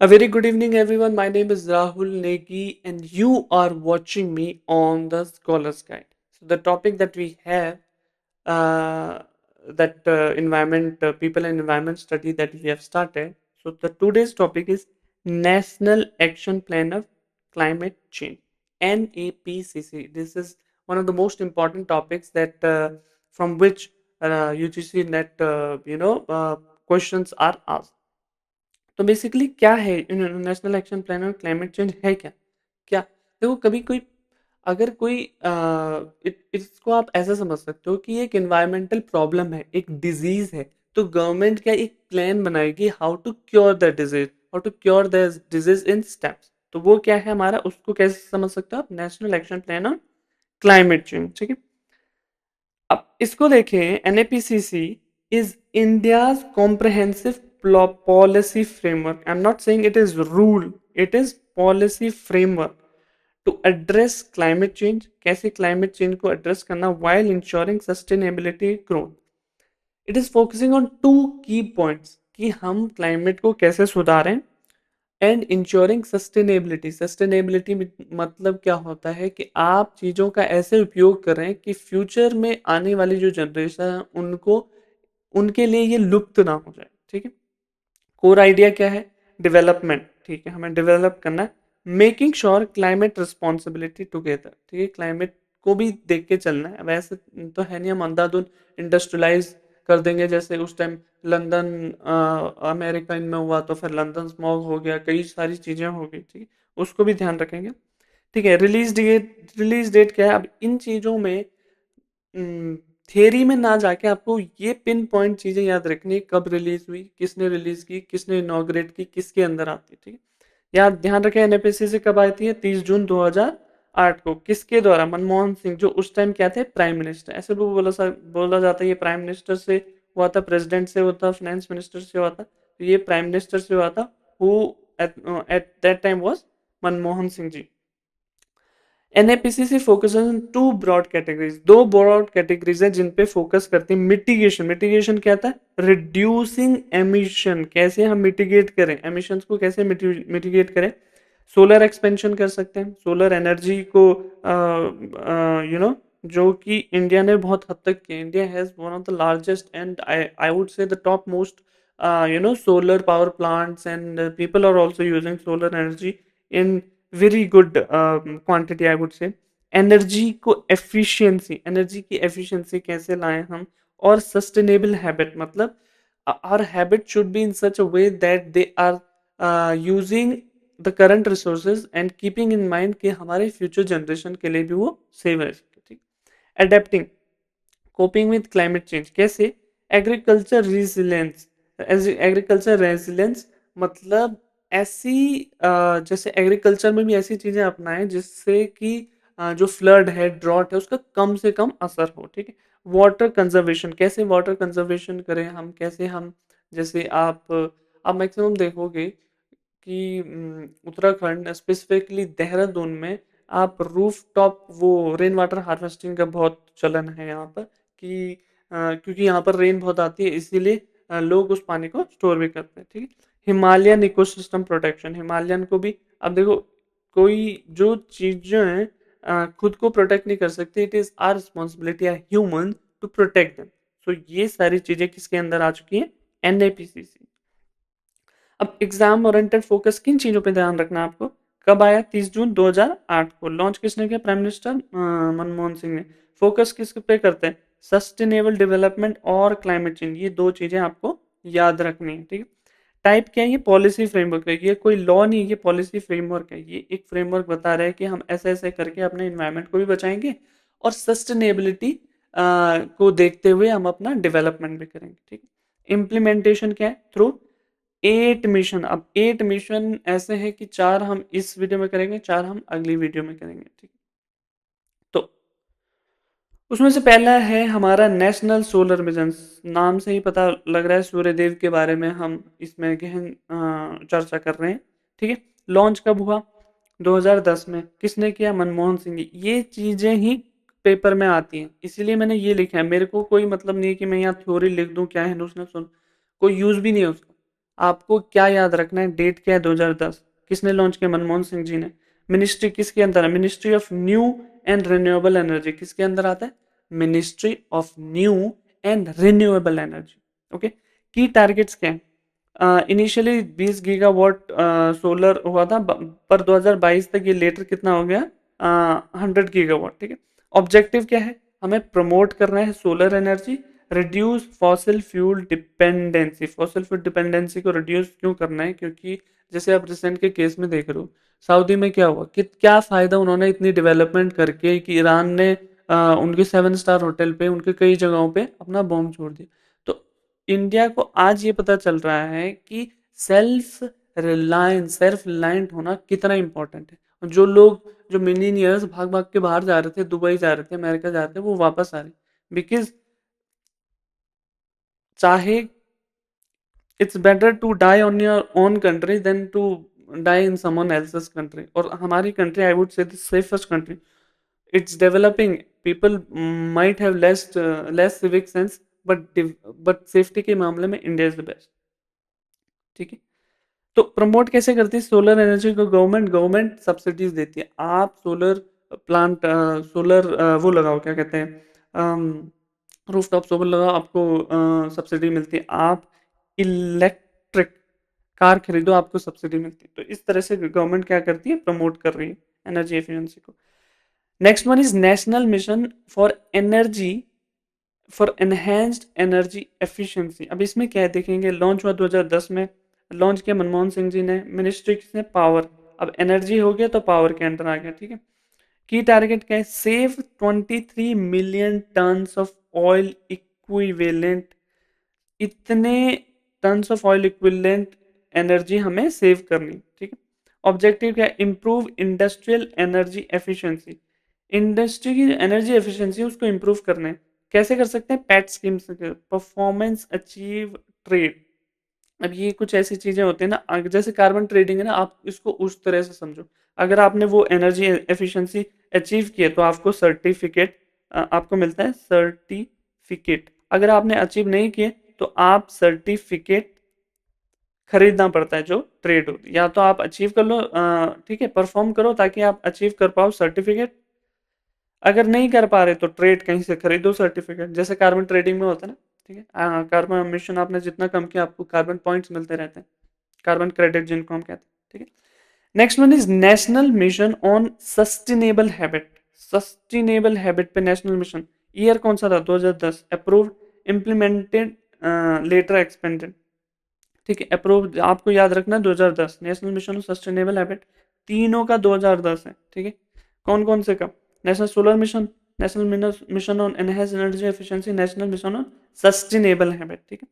A very good evening, everyone. My name is Rahul Negi, and you are watching me on the Scholars Guide. So, the topic that we have, that environment, people and environment study that we have started. So, the today's topic is National Action Plan of Climate Change (NAPCC). This is one of the most important topics that from which UGC net questions are asked. तो basically क्या है national action plan और climate change है क्या? क्या देखो कभी कोई अगर कोई इसको आप ऐसा समझ सकते हो कि ये एक एनवायरमेंटल प्रॉब्लम है, एक डिजीज है, तो गवर्नमेंट क्या एक प्लान बनाएगी how to cure the disease, how to cure the disease in steps. तो वो क्या है हमारा, उसको कैसे समझ सकते हो आप, national action plan on climate change. ठीक है, अब इसको देखें, NAPCC is India's comprehensive policy framework. I'm not saying it is rule, it is policy framework to address climate change. कैसे climate change को address करना while ensuring sustainability growth. It is focusing on two key points कि हम climate को कैसे सुधारें and ensuring sustainability. Sustainability मतलब क्या होता है कि आप चीज़ों का ऐसे उपयोग करें कि फ्यूचर में आने वाली जो जनरेशन है उनको, उनके लिए ये लुप्त ना हो जाए। ठीक है, कोर आइडिया क्या है? डेवलपमेंट। ठीक है, हमें डेवलप करना है, making sure climate responsibility together. ठीक है, क्लाइमेट को भी देख के चलना है। वैसे तो है नहीं हम अंधाधुंध इंडस्ट्रियलाइज कर देंगे, जैसे उस टाइम लंदन अमेरिका इनमें हुआ तो फिर लंदन स्मॉग हो गया, कई सारी चीज़ें हो गई। ठीक है, उसको भी ध्यान रखेंगे। ठीक है, रिलीज डेट क्या है? अब इन चीज़ों में थियरी में ना जाके आपको ये पिन पॉइंट चीज़ें याद रखनी है, कब रिलीज हुई, किसने रिलीज की, किसने इनॉग्रेट की, किसके अंदर आती है। ठीक है, याद ध्यान रखें, एनएपीसी से कब आई थी? 30 जून 2008 को। किसके द्वारा? मनमोहन सिंह, जो उस टाइम क्या थे? Prime minister. ऐसे भी बोला जाता है ये प्राइम मिनिस्टर से हुआ था, प्रेसिडेंट से हुआ था, फाइनेंस मिनिस्टर से हुआ था, तो ये प्राइम मिनिस्टर से हुआ था। Who at that time was Manmohan Singh ji. NAPCC focus on two broad categories, दो ब्रॉड कैटेगरीज हैं जिन पे फोकस करती है। मिटिगेशन, मिटिगेशन क्या था? रिड्यूसिंग एमिशन, कैसे हम मिटिगेट करें एमिशंस को, कैसे मिटिगेट करें। सोलर एक्सपेंशन कर सकते हैं, सोलर एनर्जी को जो कि इंडिया ने बहुत हद तक किया। India has one of the largest and I would say the top most solar power plants, and people are also using solar energy in very good quantity, I would say. Energy को efficiency, energy की efficiency कैसे लाएं हम, और sustainable habit मतलब our habit should be in such a way that they are using the current resources and keeping in mind कि हमारे future generation के लिए भी वो सेव रह सके। ठीक, adapting, coping with climate change कैसे? एग्रीकल्चर रेजिलेंस, एग्रीकल्चर रेजिलेंस मतलब ऐसी जैसे एग्रीकल्चर में भी ऐसी चीजें अपनाएं जिससे कि जो फ्लड है, ड्रॉट है, उसका कम से कम असर हो। ठीक है, वाटर कंजर्वेशन, कैसे वाटर कंजर्वेशन करें हम, कैसे हम, जैसे आप मैक्सिमम देखोगे कि उत्तराखंड स्पेसिफिकली देहरादून में आप रूफ टॉप वो रेन वाटर हार्वेस्टिंग का बहुत चलन है यहाँ पर कि क्योंकि यहाँ पर रेन बहुत आती है, इसीलिए लोग उस पानी को स्टोर भी करते हैं। ठीक है, हिमालयन इकोसिस्टम प्रोटेक्शन, हिमालयन को भी, अब देखो कोई जो चीजें हैं खुद को प्रोटेक्ट नहीं कर सकती, it is our responsibility human to protect them. So ये सारी चीजें किसके अंदर आ चुकी हैं? एनएपीसीसी। अब एग्जाम ओरिएंटेड फोकस किन चीजों पे ध्यान रखना है आपको? कब आया? 30 जून 2008 को। लॉन्च किसने किया? प्राइम मिनिस्टर मनमोहन सिंह ने। फोकस किस पे करते हैं? सस्टेनेबल डेवलपमेंट और क्लाइमेट चेंज, ये दो चीजें आपको याद रखनी है। ठीक है, टाइप क्या है? ये पॉलिसी फ्रेमवर्क है, ये कोई लॉ नहीं है, ये पॉलिसी फ्रेमवर्क है। ये एक फ्रेमवर्क बता रहा है कि हम ऐसे ऐसे करके अपने इन्वायरमेंट को भी बचाएंगे और सस्टेनेबिलिटी को देखते हुए हम अपना डेवलपमेंट भी करेंगे। ठीक है, इम्प्लीमेंटेशन क्या है? Through 8 mission. अब 8 मिशन ऐसे हैं कि 4 हम इस वीडियो में करेंगे, 4 हम अगली वीडियो में करेंगे। ठीक है, तो उसमें से पहला है हमारा नेशनल सोलर मिशन। नाम से ही पता लग रहा है सूर्य देव के बारे में हम इसमें गहन चर्चा कर रहे हैं। ठीक है, लॉन्च कब हुआ? 2010 में। किसने किया? मनमोहन सिंह जी। ये चीजें ही पेपर में आती हैं, इसीलिए मैंने ये लिखा है। मेरे को कोई मतलब नहीं है कि मैं यहाँ थ्योरी लिख दूं क्या है उसने सुन, कोई यूज भी नहीं है उसका। आपको क्या याद रखना है, डेट क्या है 2010, किसने लॉन्च किया, मनमोहन सिंह जी ने। मिनिस्ट्री किसके अंदर है, ministry of new and renewable energy, किसके अंदर आता है, ministry of new and renewable energy. Okay, की टारगेट्स क्या है, इनिशियली 20 गीगावाट सोलर हुआ था, पर 2022 तक ये लेटर कितना हो गया, 100 गीगावाट। ठीक है, ऑब्जेक्टिव क्या है, हमें प्रमोट करना है solar energy, reduce fossil fuel dependency. Fossil fuel dependency को रिड्यूस क्यों करना है, क्योंकि जैसे आप रिसेंट के केस में देख रहे हो, सऊदी में क्या हुआ कि क्या फायदा, उन्होंने इतनी डेवलपमेंट करके कि ईरान ने उनके 7 स्टार होटल पे, उनके कई जगहों पे अपना बॉम्ब छोड़ दिया। तो इंडिया को आज ये पता चल रहा है कि सेल्फ सेल्फ रिलायंट होना कितना इंपॉर्टेंट है। जो लोग, जो मिलीनियर्स भाग भाग के बाहर जा रहे थे, दुबई जा रहे थे, अमेरिका जा रहे थे, वो वापस आ रहे, बिकॉज चाहे it's better to die on your own country then to die in someone else's country. और हमारी country, I would say the safest country, it's developing, people might have less civic sense, but safety के मामले में India is the best. ठीक है, तो promote कैसे करती है सोलर एनर्जी को, गवर्नमेंट सब्सिडीज देती है। आप सोलर प्लांट, सोलर वो लगाओ, क्या कहते हैं, रूफ टॉप सोलर लगाओ, आपको सब्सिडी मिलती है। आप इलेक्ट्रिक कार खरीदो, आपको सब्सिडी मिलती है। तो इस तरह से गवर्नमेंट क्या करती है, प्रमोट कर रही है एनर्जी एफिशिएंसी को। Next one is national mission for energy, for enhanced energy efficiency. अब इसमें क्या है देखेंगे, लॉन्च हुआ 2010 में, लॉन्च किया मनमोहन सिंह जी ने, मिनिस्ट्री किसने, पावर। अब एनर्जी हो गया तो पावर के अंडर आ गया। ठीक है, की टारगेट क्या है, save 23 million tons of oil equivalent. इतने tons of oil equivalent energy हमें सेव करनी। ठीक है, ऑब्जेक्टिव क्या है, improve industrial energy efficiency. Industry की एनर्जी एफिशिएंसी उसको इंप्रूव करना है। कैसे कर सकते हैं, पैट स्कीम से, परफॉर्मेंस अचीव ट्रेड। अब ये कुछ ऐसी चीजें होती है ना, जैसे कार्बन ट्रेडिंग है ना, आप इसको उस तरह से समझो। अगर आपने वो एनर्जी एफिशिएंसी अचीव किया तो आपको सर्टिफिकेट, आपको मिलता है सर्टिफिकेट। अगर आपने अचीव नहीं किए तो आप सर्टिफिकेट खरीदना पड़ता है, जो ट्रेड होती है। या तो आप अचीव कर लो, ठीक है, परफॉर्म करो ताकि आप अचीव कर पाओ सर्टिफिकेट। अगर नहीं कर पा रहे तो ट्रेड कहीं से खरीदो सर्टिफिकेट, जैसे कार्बन ट्रेडिंग में होता है ना। ठीक है, कार्बन एमिशन आपने जितना कम किया, आपको कार्बन पॉइंट्स मिलते रहते हैं, कार्बन क्रेडिट जिनको हम कहते हैं। ठीक है, next one is national mission on sustainable habit. Sustainable habit पे नेशनल मिशन, ईयर कौन सा था, 2010, अप्रूव्ड, इम्प्लीमेंटेड, लेटर एक्सपेंडेड। ठीक है, अप्रूव आपको याद रखना 2010, national mission on sustainable habit, तीनों का 2010 है। ठीक है, कौन कौन से का, national solar mission, national mission on enhance energy efficiency, national mission on sustainable habit. ठीक है,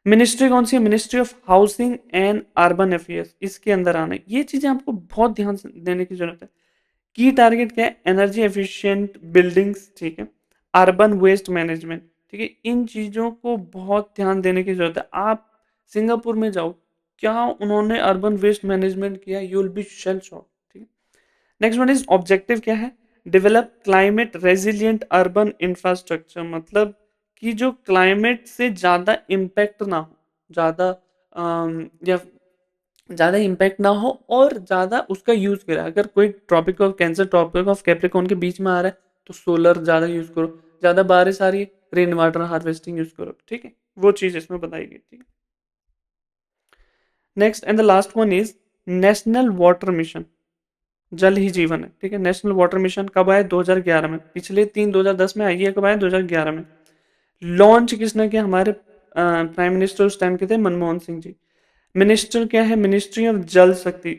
मिनिस्ट्री कौन सी है, ministry of housing and urban affairs, इसके अंदर आना है। ये चीजें आपको बहुत ध्यान देने की जरूरत है। की टारगेट क्या है, एनर्जी एफिशिएंट बिल्डिंग्स। ठीक है, अर्बन वेस्ट मैनेजमेंट। ठीक है, इन चीजों को बहुत ध्यान देने की जरूरत है। आप सिंगापुर में जाओ, क्या उन्होंने अर्बन वेस्ट मैनेजमेंट किया, you will be shell shock. ठीक है, नेक्स्ट वन इज ऑब्जेक्टिव क्या है, develop climate resilient urban infrastructure. मतलब कि जो क्लाइमेट से ज्यादा इम्पैक्ट ना हो, ज्यादा या ज़्यादा इम्पैक्ट ना हो, और ज़्यादा उसका यूज़ करें। अगर कोई tropic of cancer, tropic of capricorn के बीच में आ रहा है, तो सोलर ज़्यादा यूज़ करो, ज़्यादा बारिश आ रही है, रेन वाटर हार्वेस्टिंग यूज़ करो। ठीक है, वो चीज़ इसमें बताई गई। ठीक है, next and the last one is national water mission, जल ही जीवन है। ठीक है, नेशनल वाटर मिशन कब आया, 2011 में। पिछले तीन 2010 में आई है, कब आया, 2011 में। लॉन्च किसने किया, हमारे प्राइम मिनिस्टर उस टाइम के थे, मनमोहन सिंह जी। मिनिस्टर क्या है, मिनिस्ट्री ऑफ जल शक्ति।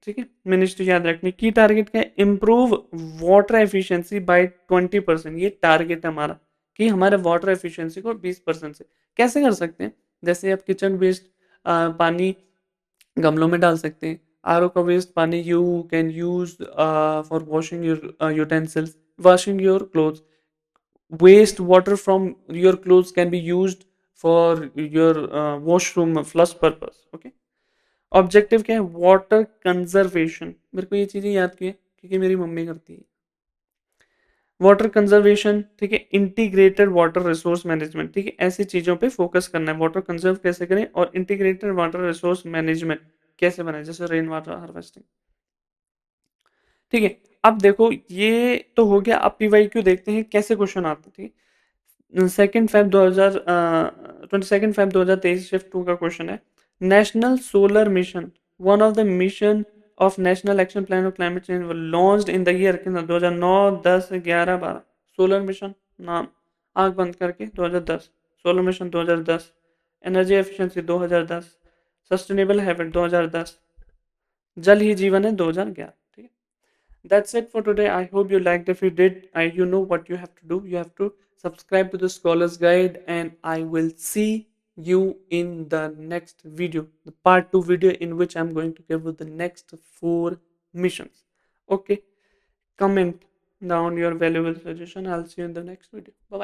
ठीक है, मिनिस्ट्री याद रखनी। की टारगेट क्या है, इंप्रूव वाटर एफिशिएंसी बाय 20%। ये टारगेट है हमारा कि हमारे वाटर एफिशिएंसी को 20% से कैसे कर सकते हैं। जैसे आप किचन वेस्ट पानी गमलों में डाल सकते हैं, आरओ का वेस्ट पानी you can use for washing your utensils, washing your clothes. Waste water from your clothes can be used for your washroom flush purpose. Okay, objective क्या है, वाटर कंजर्वेशन। मेरे को ये चीजें याद की है क्योंकि मेरी मम्मी करती है। वाटर कंजर्वेशन, ठीक है, इंटीग्रेटेड वाटर रिसोर्स मैनेजमेंट, ठीक है, ऐसी चीज़ों पे फोकस करना है, वाटर कंजर्व कैसे करें और इंटीग्रेटेड वाटर रिसोर्स मैनेजमेंट कैसे बनाए, जैसे रेन वाटर हार्वेस्टिंग। ठीक है, अब देखो ये तो हो गया, अब पीवाईक्यू देखते हैं कैसे क्वेश्चन आते हैं, ठीक है। सेकेंड फेब 2000 22 फेब 2023 शिफ्ट 2 का क्वेश्चन है, national solar mission, one of the mission of national action plan of climate change launched in the year 2009, 10, 11, 12। Solar mission नाम, आंख बंद करके 2010, solar mission 2010, energy efficiency 2010, sustainable habit 2010, जल ही जीवन है 2011, ठीक है। That's it for today. I hope you liked. If you did, you know what you have to do. You have to subscribe to the Scholar's Guide, and I will see you in the next video, the part 2 video, in which I'm going to give you the next 4 missions. Okay, comment down your valuable suggestion. I'll see you in the next video. Bye bye.